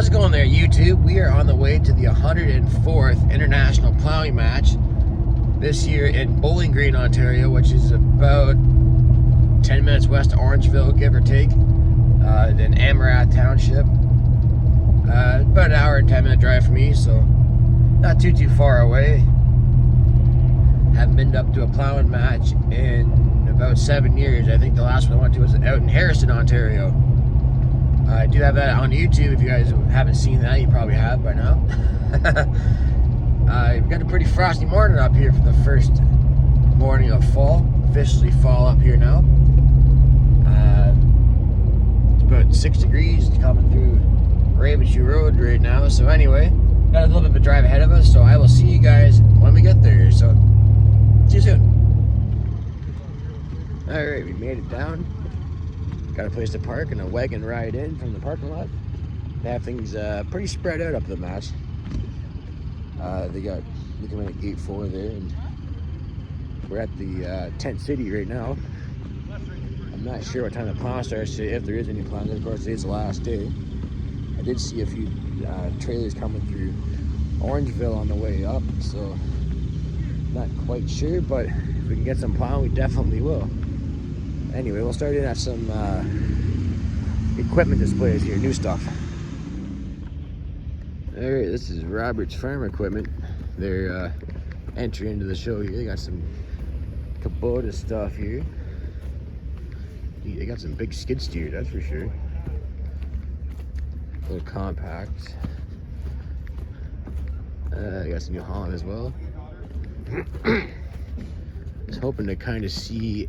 How's it going there, YouTube? We are on the way to the 104th International Plowing Match this year in Bowling Green, Ontario, which is about 10 minutes west of Orangeville, give or take, in Amarath Township. About an hour and 10-minute drive for me, so not too far away. Haven't been up to a plowing match in about 7 years. I think the last one I went to was out in Harrison, Ontario. I do have that on YouTube. If you guys haven't seen that, you probably have by now. We've got a pretty frosty morning up here for the first morning of fall. Officially fall up here now. It's about 6 degrees coming through Ravenshoe Road right now. So anyway, got a little bit of a drive ahead of us. So I will see you guys when we get there. So see you soon. Alright, we made it down. Got a place to park and a wagon ride in from the parking lot. They have things pretty spread out up to the match. They got, you come in at gate 4 there, and we're at the tent city right now. I'm not sure what time the plow starts today, if there is any plowing. Of course, today's the last day. I did see a few trailers coming through Orangeville on the way up, so not quite sure, but if we can get some plowing, we definitely will. Anyway, we'll start in at some equipment displays here, new stuff. Alright, this is Robert's Farm Equipment. They're entry into the show here. They got some Kubota stuff here. They got some big skid steers, that's for sure. A little compact. They got some New Holland as well. I was hoping to kind of see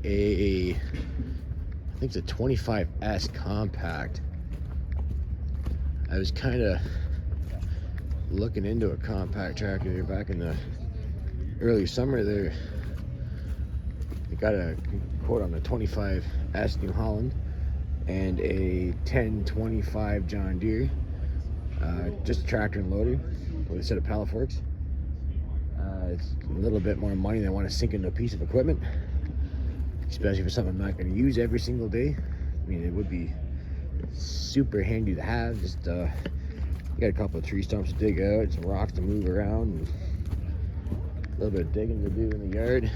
I think it's a 25S compact. I was kind of looking into a compact tractor there back in the early summer there. I got a quote on the 25S New Holland and a 1025 John Deere. Just a tractor and loader with a set of pallet forks. It's a little bit more money than I want to sink into a piece of equipment, especially for something I'm not going to use every single day. I mean, it would be super handy to have. Just you got a couple of tree stumps to dig out, some rocks to move around, and a little bit of digging to do in the yard.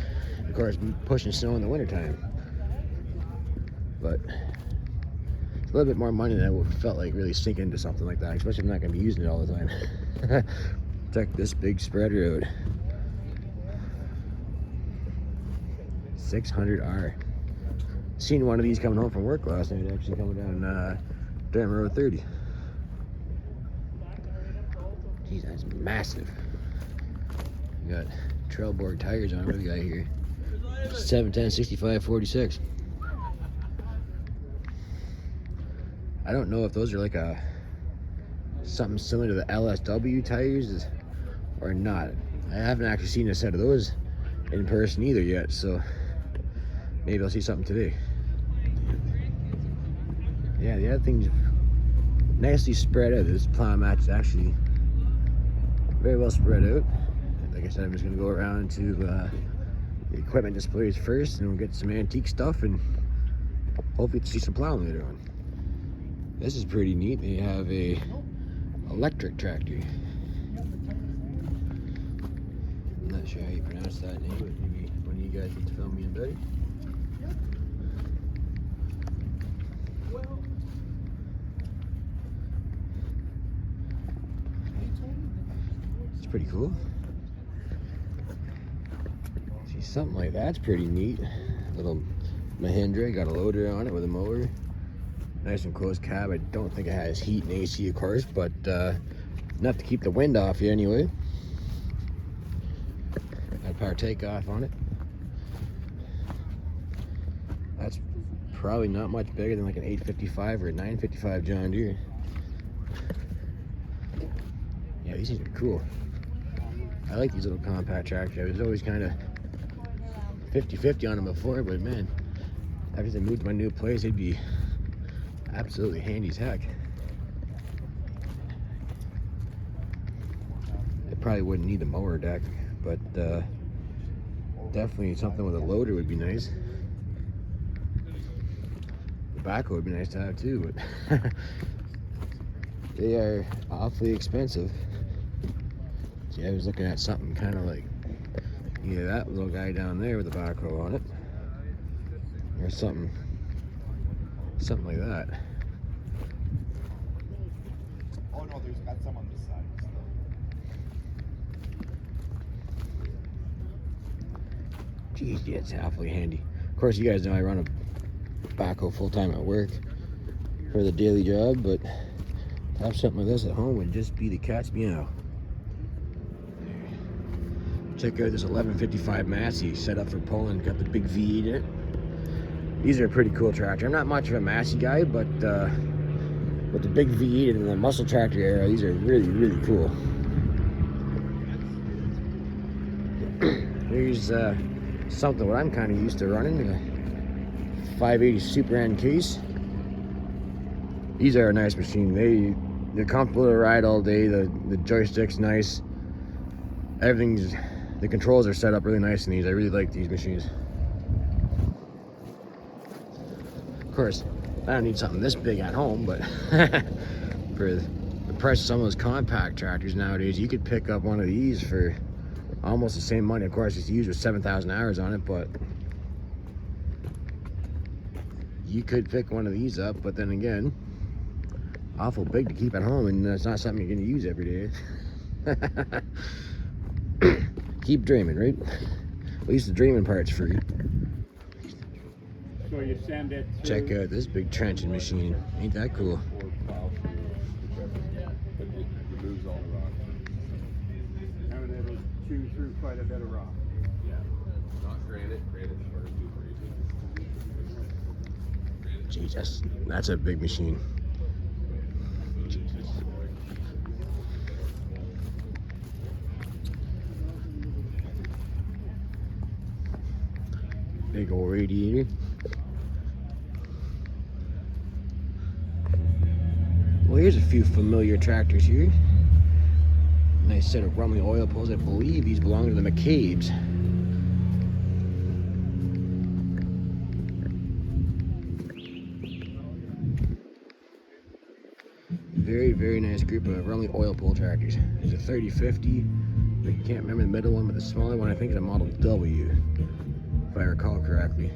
Of course, pushing snow in the wintertime. But it's a little bit more money than I would felt like really sinking into something like that, especially if I'm not going to be using it all the time. Check this big spreader out. 600R. Seen one of these coming home from work last night, actually coming down Durham Road 30. Jeez, that's massive. We got Trailborg tires on. What do we got here? 710 65 46. I don't know if those are like something similar to the LSW tires or not. I haven't actually seen a set of those in person either yet, so maybe I'll see something today. Yeah, the other thing's nicely spread out. This plow match is actually very well spread out. Like I said, I'm just going to go around to the equipment displays first, and we'll get some antique stuff and hopefully see some plowing later on. This is pretty neat. They have a electric tractor. I'm not sure how you pronounce that name, but maybe one of you guys need to fill me in better. It's pretty cool. See, something like that's pretty neat. Little Mahindra, got a loader on it with a mower. Nice and close cab. I don't think it has heat and AC, of course, but enough to keep the wind off you anyway. Got power takeoff on it. That's probably not much bigger than like an 855 or a 955 John Deere. Yeah, these things are cool. I like these little compact tractors. I was always kind of 50-50 on them before, but man, after I moved to my new place, they'd be absolutely handy as heck. I probably wouldn't need the mower deck, but definitely something with a loader would be nice. The backhoe would be nice to have too, but they are awfully expensive. See, I was looking at something kind of like, yeah, that little guy down there with the backhoe on it, or something like that. Oh no, there's got some on this side. Geez, yeah, it's awfully handy. Of course, you guys know I run a backhoe full time at work for the daily job, but to have something like this at home would just be the cat's meow. Check out this 1155 Massey set up for pulling. Got the big V8 in it. These are a pretty cool tractor. I'm not much of a Massey guy, but with the big V8 and the muscle tractor era, these are really, really cool. Here's something what I'm kind of used to running, a 580 Super N case. These are a nice machine. They're comfortable to ride all day. The joystick's nice. The controls are set up really nice in these. I really like these machines. Of course, I don't need something this big at home, but for the price of some of those compact tractors nowadays, you could pick up one of these for almost the same money. Of course, it's used with 7,000 hours on it, but you could pick one of these up. But then again, awful big to keep at home, and it's not something you're going to use every day. Keep dreaming, right? At least the dreaming part's free. So you send it to... Check out this big trenching machine. Ain't that cool? Removes all the rock. And it'll chew through quite a bit of rock. Yeah. Not granite. Granite's hard to do for easy. Geez, that's a big machine. Jesus. Big old radiator. Well, here's a few familiar tractors here. Nice set of rumbling oil pulls. I believe these belong to the McCabe's. Very, very nice group of rumbling oil pull tractors. There's a 3050. I can't remember the middle one, but the smaller one I think is a Model W, if I recall correctly.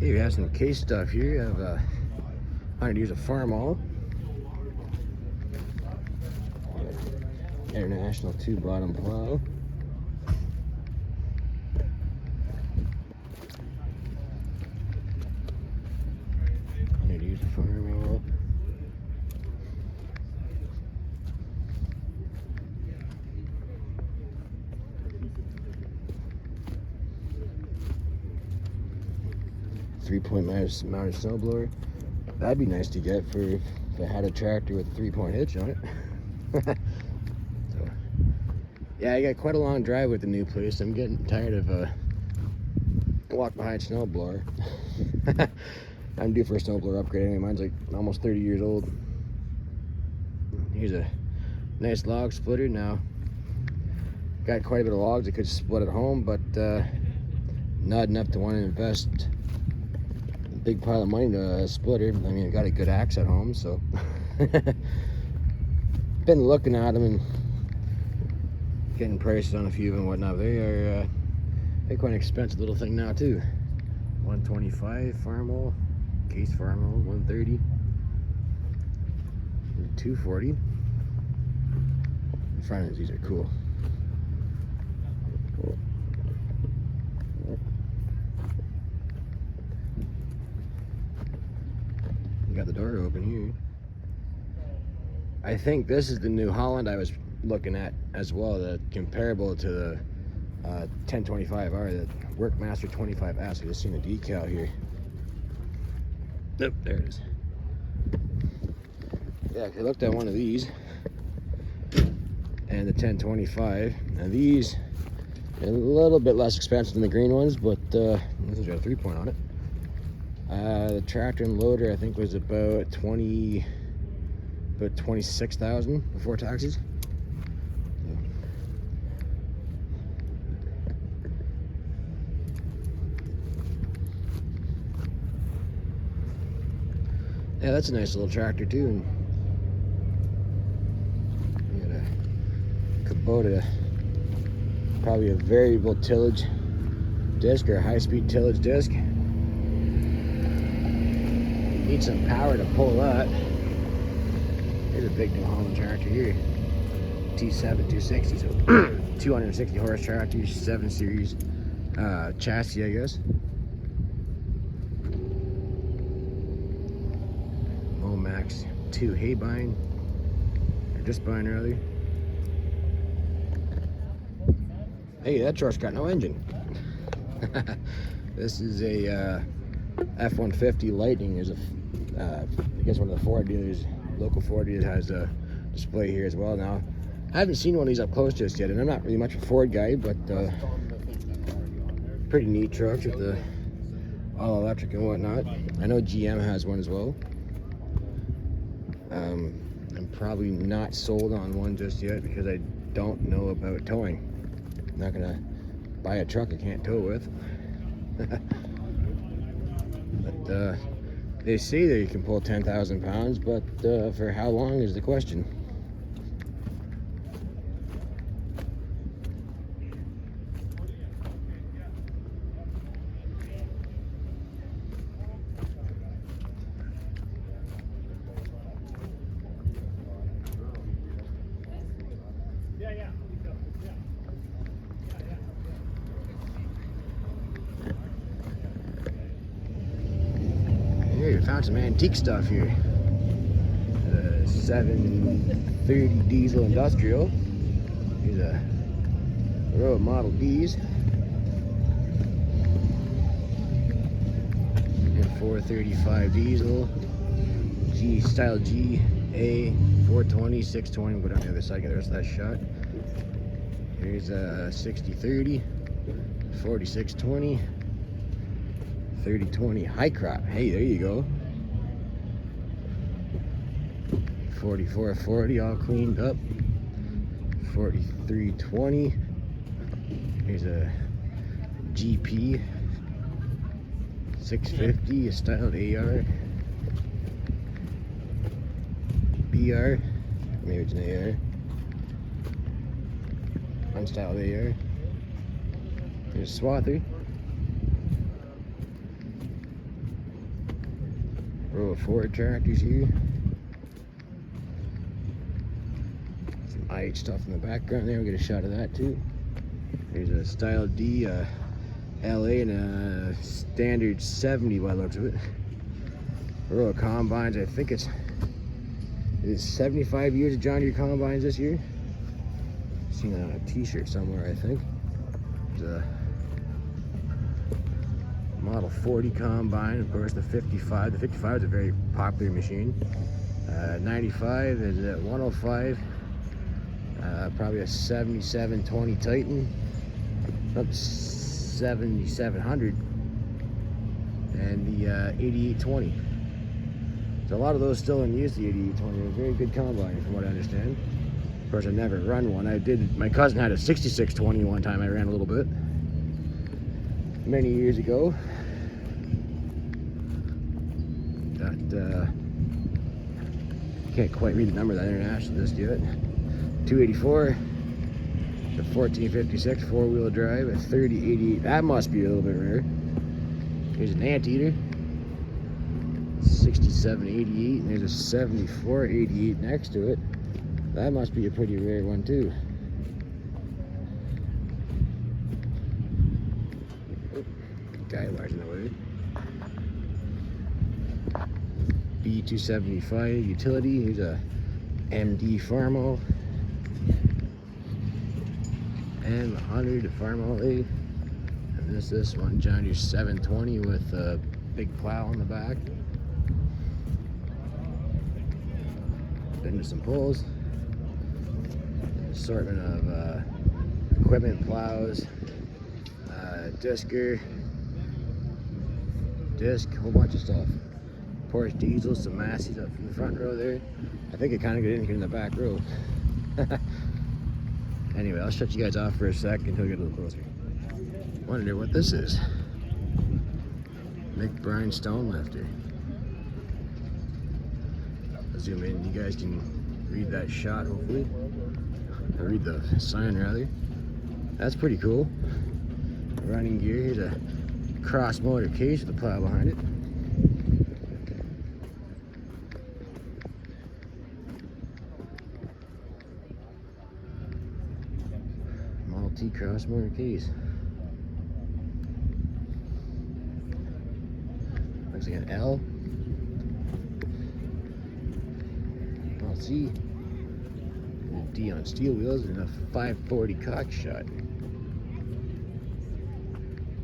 Hey, we have some case stuff here. You have 100 years of farm all. International 2 bottom plow. Use a farm all. Three-point mounted snowblower. That'd be nice to get for if I had a tractor with a 3-point hitch on it. So, yeah, I got quite a long drive with the new place. I'm getting tired of walk behind snowblower. I'm due for a snowblower upgrade anyway. Mine's like almost 30 years old. Here's a nice log splitter. Now, got quite a bit of logs I could split at home, but not enough to want to invest a big pile of money to a splitter. I mean, I got a good axe at home, so been looking at them and getting prices on a few of them and whatnot. They're quite an expensive little thing now too. 125 farm roll. Case farm roll, 130, 240. The front ends, these are cool. You got the door open here. I think this is the New Holland I was looking at as well, the comparable to the 1025R, the Workmaster 25S. I just seen the decal here. Nope, there it is. Yeah, I looked at one of these and the 1025. Now these are a little bit less expensive than the green ones, but this has got a 3-point on it. The tractor and loader I think was about 26,000 before taxes. Yeah, that's a nice little tractor too. And you got a Kubota, probably a variable tillage disc or a high-speed tillage disc. Need some power to pull that. Here's a big New Holland tractor here. T7 260, so 260 horse tractor, 7 series chassis, I guess. Max 2 hay bind, or just bind rather. Hey, that truck's got no engine. This is a F-150 Lightning. There's a, I guess one of the Ford dealers, local Ford dealers, has a display here as well. Now, I haven't seen one of these up close just yet, and I'm not really much of a Ford guy, but pretty neat trucks with the all electric and whatnot. I know GM has one as well. I'm probably not sold on one just yet because I don't know about towing. I'm not gonna buy a truck I can't tow with. But they say that you can pull 10,000 pounds, but for how long is the question. Here, found some antique stuff here. 730 diesel industrial. Here's a row of Model Bs. And 435 diesel. G style G, A, 420, 620. We'll go down the other side, get the rest of that shot. Here's a 6030, 4620. 3020 high crop. Hey, there you go. 4440 all cleaned up. 4320. Here's a GP 650, a styled AR. BR, maybe it's an AR. Unstyled AR. There's Swather. Row of Ford tractors here. Some IH stuff in the background there. We'll get a shot of that too. There's a Style D LA and a standard 70 by the looks of it. Row of combines. I think it's 75 years of John Deere combines this year. Seen that on a t-shirt somewhere, I think. There's a Model 40 combine, of course the 55. The 55 is a very popular machine. 95 is a 105. Probably a 7720 Titan. Up to 7700. And the 8820. So a lot of those still in use, the 8820. A very good combine from what I understand. Of course, I never run one. My cousin had a 6620 one time. I ran a little bit. Many years ago. That, can't quite read the number of that international just yet. 284. The 1456 four-wheel drive, a 3088. That must be a little bit rare. Here's an anteater. 6788, and there's a 7488 next to it. That must be a pretty rare one too. Guy wires in the way. B275 utility. Here's a MD Farmo. M100 Farmo A. And this one, John Deere 720 with a big plow on the back. Into some poles. Assortment of equipment, plows, disc, whole bunch of stuff. Porsche diesels, some Massey's up in the front row there. I think it kind of got in here in the back row. Anyway, I'll shut you guys off for a sec until we get a little closer. Wonder what this is. Mick Bryan Stone Lifter. I'll zoom in, you guys can read that shot hopefully. Or read the sign rather. That's pretty cool. Running gear, here's a cross motor case with a plow behind it. Cross motor case. Looks like an L. I'll see. A D on steel wheels and a 540 cock shot.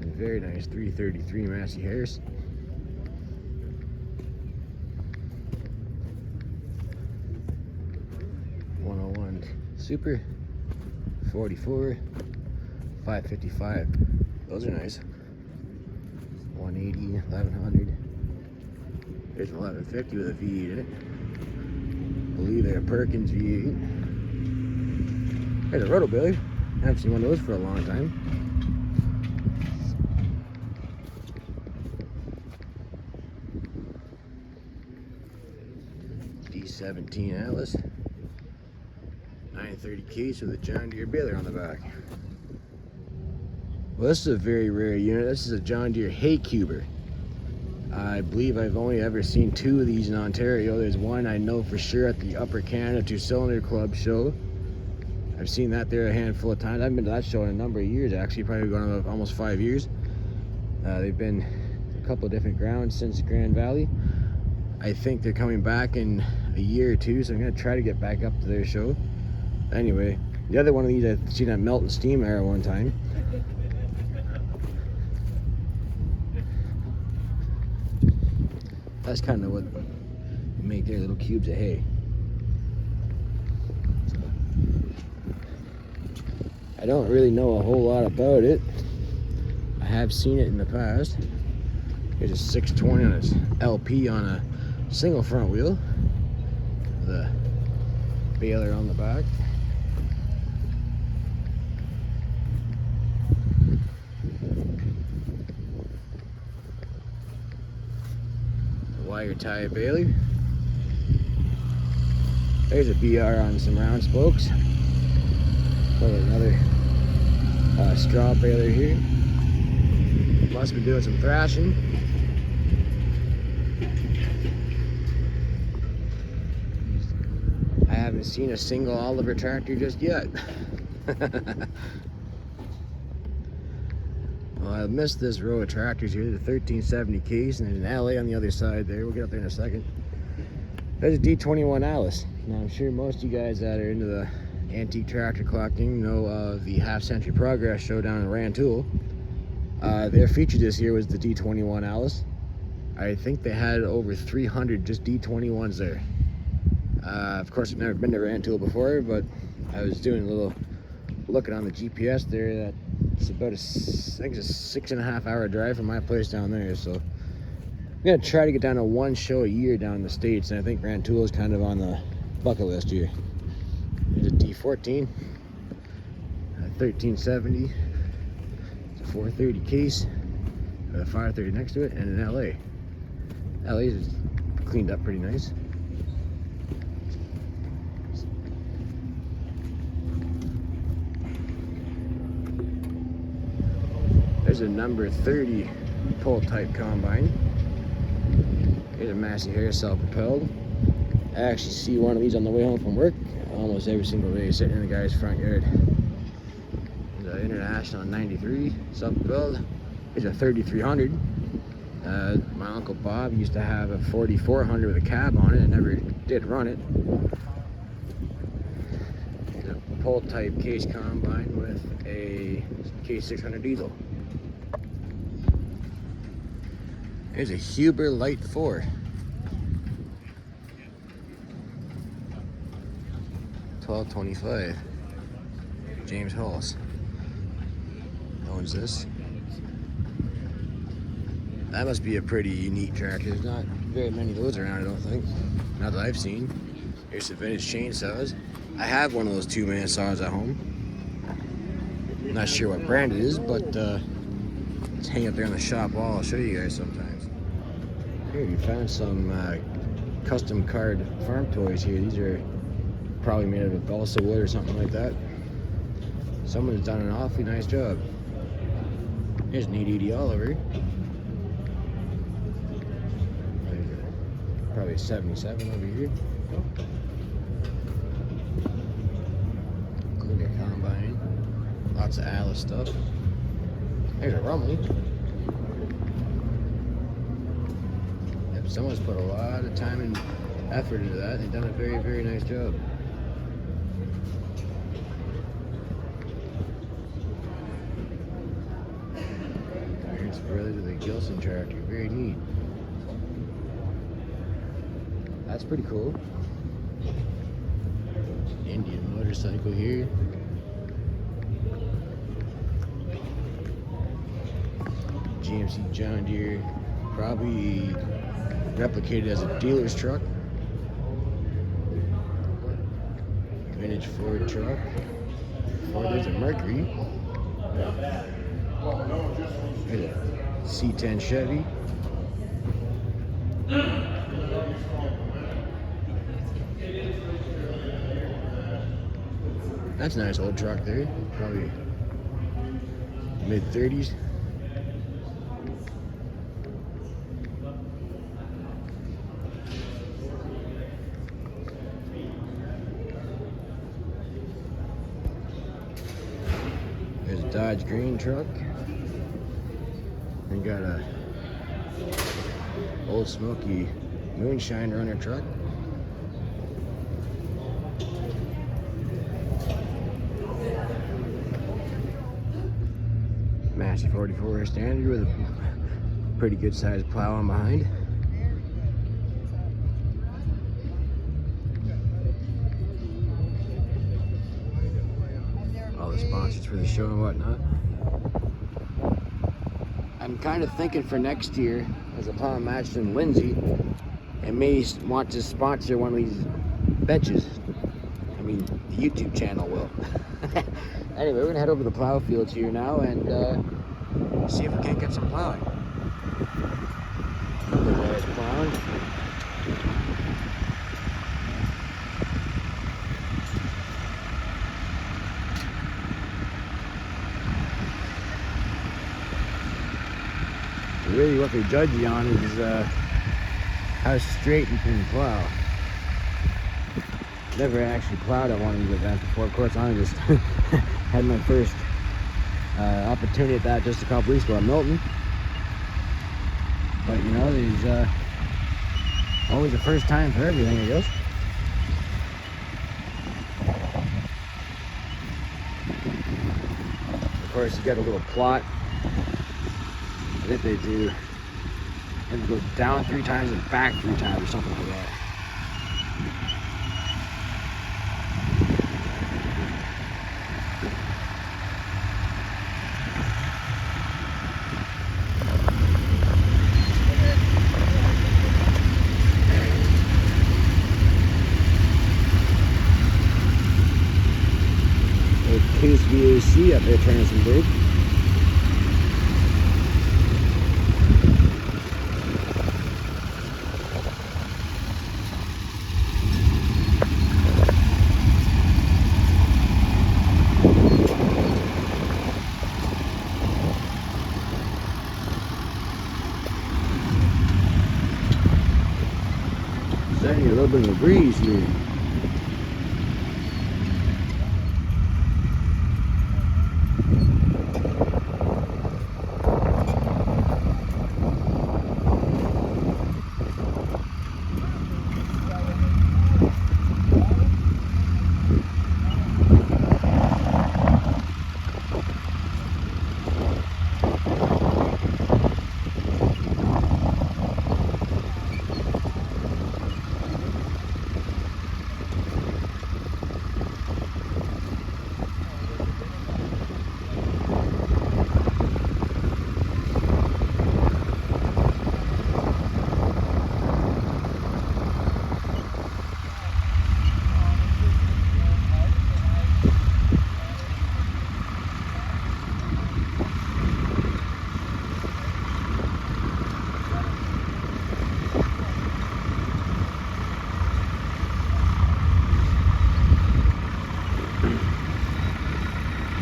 And very nice 333 Massey Harris. .101 Super. 44. 555. Those are nice. 180, 1100. There's an 1150 with a V8 in it. I believe they're a Perkins V8. There's a Rotobilly. I haven't seen one of those for a long time. D17 Atlas. 930 case with a John Deere baler on the back. Well, this is a very rare unit. This is a John Deere hay cuber. I believe I've only ever seen two of these in Ontario. There's one I know for sure at the Upper Canada Two-Cylinder Club show. I've seen that there a handful of times. I've been to that show in a number of years, actually, probably going on almost 5 years. They've been a couple of different grounds since Grand Valley. I think they're coming back in a year or two, so I'm going to try to get back up to their show. Anyway, the other one of these I've seen at Melton Steam Era one time. That's kind of what make their little cubes of hay. I don't really know a whole lot about it. I have seen it in the past. Here's a 620 on its LP on a single front wheel. The baler on the back. Wire tie baler. There's a BR on some round spokes. Another straw baler here. Must be doing some thrashing. Haven't seen a single Oliver tractor just yet. Well, I missed this row of tractors here. The 1370 case, and there's an LA on the other side there. We'll get up there in a second. There's a D21 Alice. Now, I'm sure most of you guys that are into the antique tractor collecting know of the Half Century Progress show down in Rantoul. Their feature this year was the D21 Alice. I think they had over 300 just D21s there. Of course, I've never been to Rantoul before, but I was doing a little looking on the GPS there. That it's about I think it's a 6.5 hour drive from my place down there. So I'm gonna try to get down to one show a year down in the States, and I think Rantoul is kind of on the bucket list here. There's a D14, a 1370, it's a 430 case, a 530 next to it, and an LA. LA's is cleaned up pretty nice. There's a number 30 pull type combine. Here's a Massey Harris self-propelled. I actually see one of these on the way home from work almost every single day, sitting in the guy's front yard. There's an International 93 self-propelled. Here's a 3300. My Uncle Bob used to have a 4400 with a cab on it. I never did run it. There's a pull type case combine with a K600 diesel. There's a Huber Light 4. 1225. James Hollis owns this. That must be a pretty unique tractor. There's not very many of those around, I don't think. Not that I've seen. Here's some vintage chainsaws. I have one of those 2-man saws at home. Not sure what brand it is, but it's hanging up there on the shop wall. I'll show you guys sometimes. Here, you found some custom card farm toys here. These are probably made out of balsa wood or something like that. Someone's done an awfully nice job. Here's an 880 Oliver. Probably a 77 over here. Kluger combine. Lots of Alice stuff. There's a Rumley. Yep, someone's put a lot of time and effort into that. They've done a very, very nice job. Here's Brothers of the Gilson tractor. Very neat. That's pretty cool. Indian motorcycle here. GMC John Deere, probably replicated as a dealer's truck. Vintage Ford truck. Oh, there's a Mercury. There's a C10 Chevy. That's a nice old truck there. Probably mid-30s. There's a Dodge Green truck. We got a Old Smoky Moonshine Runner truck. Massey 44 standard with a pretty good sized plow on behind. All the sponsors for the show and whatnot. I'm kind of thinking for next year, as a plow match in Lindsay, I may want to sponsor one of these benches. I mean, the YouTube channel will. Anyway, we're gonna head over to the plow fields here now and see if we can't get some plowing. Other guys plowing. Really, what they judge you on is how straight you can plow. Never actually plowed at one of these events before. Of course, I just had my first opportunity at that just a couple weeks ago at Milton. But you know, there's always a first time for everything, I guess. Of course, you got a little plot. I think they do. And it goes down 3 times and back 3 times or something like that. Case VAC up there turning some dirt. Starting a little bit of a breeze here.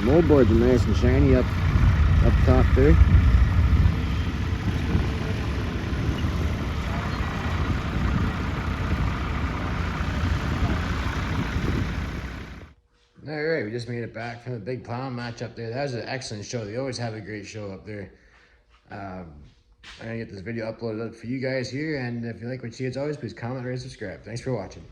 Moldboards are nice and shiny up top there. Alright, we just made it back from the big Plowing match up there. That was an excellent show. They always have a great show up there. I'm gonna get this video uploaded up for you guys here, and if you like what you see, as always, please comment, rate, and subscribe. Thanks for watching.